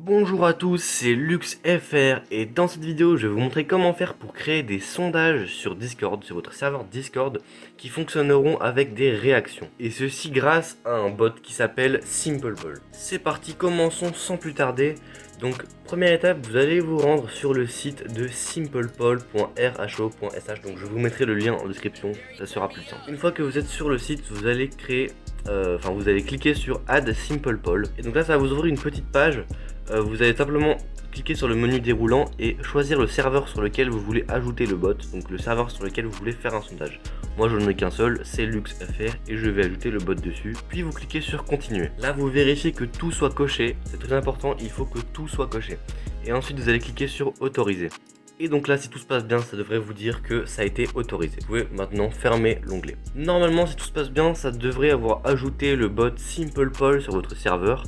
Bonjour à tous, c'est LuxFR et dans cette vidéo je vais vous montrer comment faire pour créer des sondages sur Discord, sur votre serveur Discord, qui fonctionneront avec des réactions. Et ceci grâce à un bot qui s'appelle SimplePoll. C'est parti, commençons sans plus tarder. Donc première étape, vous allez vous rendre sur le site de simplepoll.rho.sh. Donc je vous mettrai le lien en description, ça sera plus simple. Une fois que vous êtes sur le site, vous allez vous allez cliquer sur Add SimplePoll. Et donc là ça va vous ouvrir une petite page. Vous allez simplement cliquer sur le menu déroulant et choisir le serveur sur lequel vous voulez ajouter le bot, donc le serveur sur lequel vous voulez faire un sondage. Moi je n'en ai qu'un seul, c'est LuxFR et je vais ajouter le bot dessus. Puis vous cliquez sur continuer. Là vous vérifiez que tout soit coché, c'est très important, il faut que tout soit coché. Et ensuite vous allez cliquer sur autoriser. Et donc là, si tout se passe bien, ça devrait vous dire que ça a été autorisé. Vous pouvez maintenant fermer l'onglet. Normalement, si tout se passe bien, ça devrait avoir ajouté le bot SimplePoll sur votre serveur.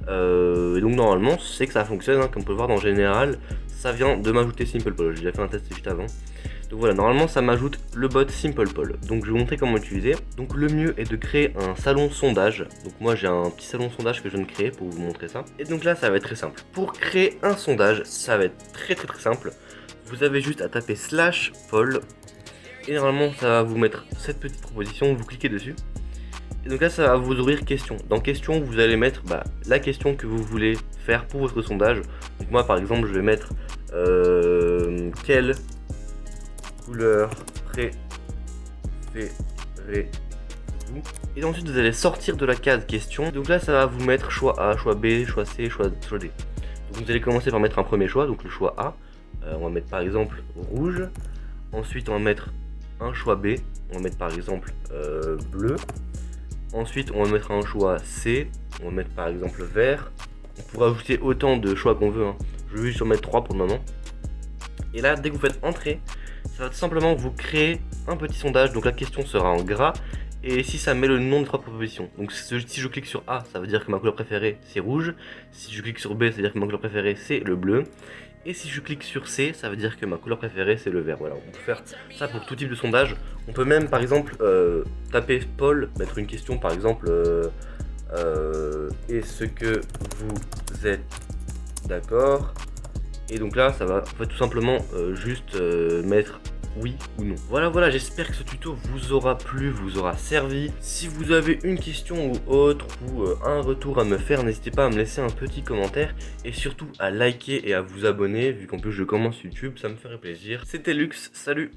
Et donc normalement, c'est que ça fonctionne, hein. Comme vous pouvez le voir, en général, ça vient de m'ajouter SimplePoll. J'ai déjà fait un test juste avant. Donc voilà, normalement ça m'ajoute le bot SimplePoll. Donc je vais vous montrer comment l'utiliser. Donc le mieux est de créer un salon sondage. Donc moi j'ai un petit salon sondage que je viens de créer pour vous montrer ça. Et donc là ça va être très simple. Pour créer un sondage, ça va être très simple. Vous avez juste à taper /poll et normalement ça va vous mettre cette petite proposition, vous cliquez dessus. Et donc là ça va vous ouvrir question. Dans question vous allez mettre la question que vous voulez faire pour votre sondage. Donc moi par exemple je vais mettre quelle couleur préférez-vous. Et ensuite vous allez sortir de la case question. Donc là ça va vous mettre choix A, choix B, choix C, choix D. Donc vous allez commencer par mettre un premier choix, donc le choix A. On va mettre par exemple rouge. Ensuite on va mettre un choix B. On va mettre par exemple bleu. Ensuite on va mettre un choix C. On va mettre par exemple vert. On pourra ajouter autant de choix qu'on veut, hein. Je vais juste en mettre 3 pour le moment. Et là dès que vous faites entrer, ça va tout simplement vous créer un petit sondage. Donc la question sera en gras. Et ici ça met le nom des 3 propositions. Donc si je clique sur A, ça veut dire que ma couleur préférée c'est rouge. Si je clique sur B, ça veut dire que ma couleur préférée c'est le bleu. Et si je clique sur C, ça veut dire que ma couleur préférée c'est le vert. Voilà, on peut faire ça pour tout type de sondage. On peut même par exemple taper Poll, mettre une question par exemple est-ce que vous êtes d'accord? Et donc là ça va en fait tout simplement juste mettre oui ou non. Voilà, j'espère que ce tuto vous aura plu, vous aura servi. Si vous avez une question ou autre ou un retour à me faire, n'hésitez pas à me laisser un petit commentaire et surtout à liker et à vous abonner, vu qu'en plus je commence YouTube, ça me ferait plaisir. C'était Lux, salut!